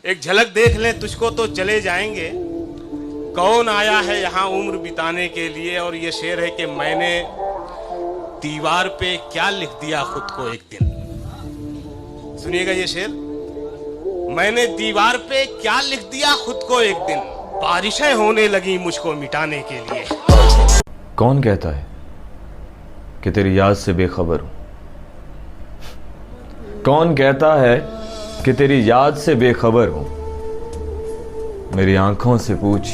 एक झलक देख लें तुझको तो चले जाएंगे, कौन आया है यहाँ उम्र बिताने के लिए। और ये शेर है कि मैंने दीवार पे क्या लिख दिया खुद को एक दिन। सुनिएगा ये शेर, मैंने दीवार पे क्या लिख दिया खुद को एक दिन, बारिशें होने लगी मुझको मिटाने के लिए। कौन कहता है कि तेरी याद से बेखबर हूं? कौन कहता है कि तेरी याद से बेखबर हूं? मेरी आंखों से पूछ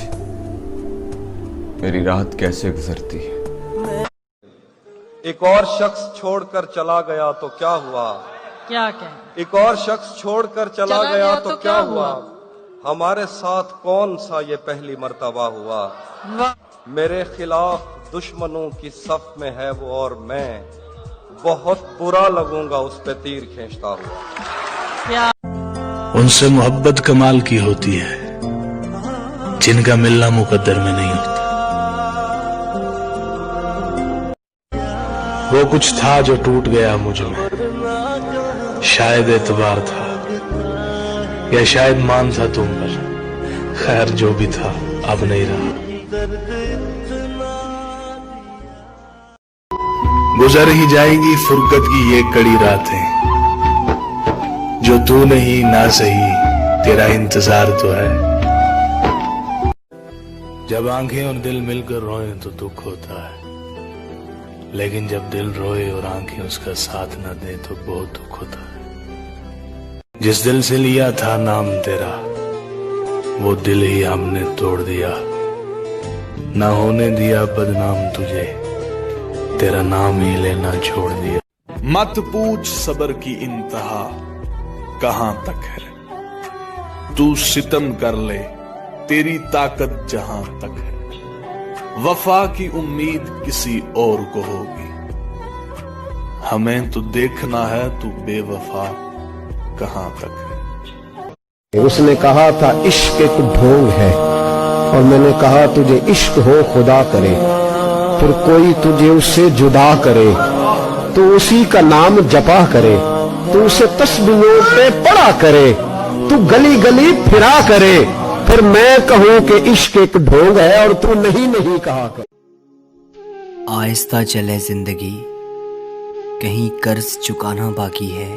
मेरी रात कैसे गुजरती है। एक और शख्स छोड़कर चला गया तो क्या हुआ? क्या क्या? एक और शख्स छोड़कर चला गया तो क्या हुआ? हमारे साथ कौन सा ये पहली मर्तबा हुआ? मेरे खिलाफ दुश्मनों की सफ में है वो और मैं बहुत बुरा लगूंगा उस पे तीर खींचता हुआ। उनसे मोहब्बत कमाल की होती है जिनका मिलना मुकद्दर में नहीं होता। वो कुछ था जो टूट गया मुझ में, शायद एतबार था या शायद मान था तुम पर। खैर जो भी था अब नहीं रहा। गुजर ही जाएगी फुरकत की ये कड़ी रातें, जो तू नहीं ना सही तेरा इंतजार तो है। जब आंखें और दिल मिलकर रोए तो दुख होता है, लेकिन जब दिल रोए और आंखें उसका साथ न दे तो बहुत दुख होता है। जिस दिल से लिया था नाम तेरा, वो दिल ही हमने तोड़ दिया। ना होने दिया बदनाम तुझे, तेरा नाम ही लेना छोड़ दिया। मत पूछ सबर की इंतहा कहां तक है, तू सितम कर ले तेरी ताकत जहां तक है। वफा की उम्मीद किसी और को होगी, हमें तो देखना है तू बेवफा कहां तक है। उसने कहा था इश्क एक ढोंग है, और मैंने कहा तुझे इश्क हो खुदा करे, फिर कोई तुझे उससे जुदा करे तो उसी का नाम जपा करे, तू उसे तस्बीहों पे पढ़ा करे, तू गली गली फिरा करे, फिर मैं कहूं कि इश्क एक ढोंग है और तू नहीं नहीं कहा कर। आहिस्ता चले जिंदगी, कहीं कर्ज चुकाना बाकी है।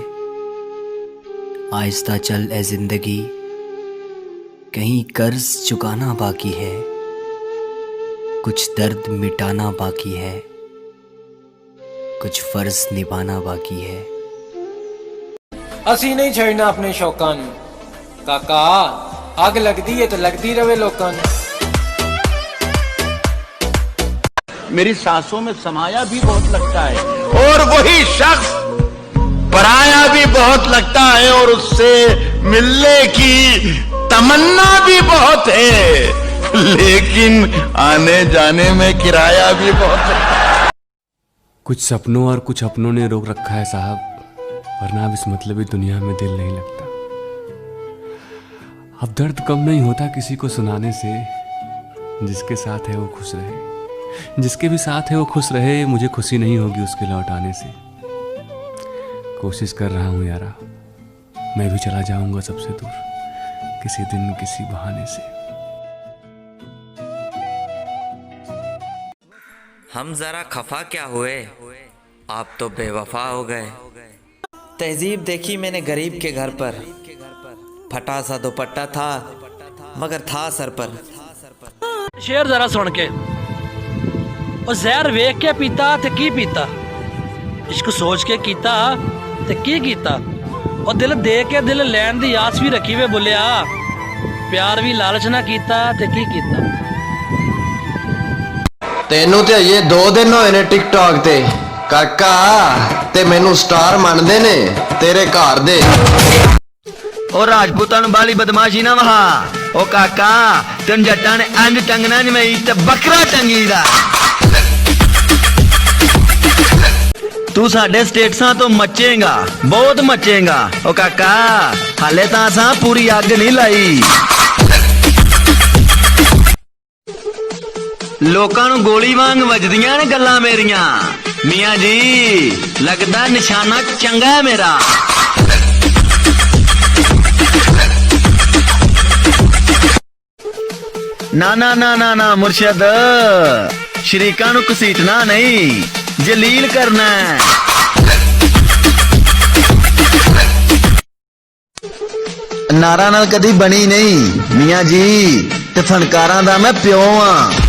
आहिस्ता चल ए जिंदगी, कहीं कर्ज चुकाना बाकी है। कुछ दर्द मिटाना बाकी है, कुछ फर्ज निभाना बाकी है। असी नहीं छड़ना अपने शौकां नूं काका, अग लगदी है तो लगदी रवे लोकां नूं। मेरी सांसों में समाया भी बहुत लगता है, और वही शख्स पराया भी बहुत लगता है, और उससे मिलने की तमन्ना भी बहुत है, लेकिन आने जाने में किराया भी बहुत है। कुछ सपनों और कुछ अपनों ने रोक रखा है साहब, वरना अब इस मतलबी दुनिया में दिल नहीं लगता। अब दर्द कम नहीं होता किसी को सुनाने से, जिसके साथ है वो खुश रहे, जिसके भी साथ है वो खुश रहे। मुझे खुशी नहीं होगी उसके लौट आने से। कोशिश कर रहा हूँ यारा, मैं भी चला जाऊंगा सबसे दूर किसी दिन किसी बहाने से। हम जरा खफा क्या हुए, आप तो बेवफा हो गए। तहजीब देखी मैंने गरीब के घर पर, फटा सा दुपट्टा था मगर था सर पर। शेर जरा सुन के, और जहर वेख के पीता ते की पीता, इश्क सोच के कीता ते की कीता, और दिल दे के दिल लैन दी आस भी रखी वे बोलिया, प्यार भी लालच ना कीता ते की कीता। तेनू ते ये 2 दिन होए ने टिकटॉक ते काका, ते मैनू स्टार मानदे ने तेरे घर दे। ओ राजपूतां वाली बदमाशी ना वहा, ओ काका तेन जट्टां ने अंज टंगना जमई ते बकरा टंगी दा। तू साडे स्टेटसां तो मचेगा, बहुत मचेगा। ओ काका हाले तां असां पूरी अग नहीं लाई। लोकां नूं गोली वांग वजदियां ने गल्लां मेरियां। मियां जी लगदा निशाना चंगा है मेरा। ना ना ना ना ना मुर्शद, शरीका नू घसीटना नहीं, जलील करना है। नारा नाल कदी बनी नहीं मियाँ जी, ते फनकारां दा मैं प्यो हां।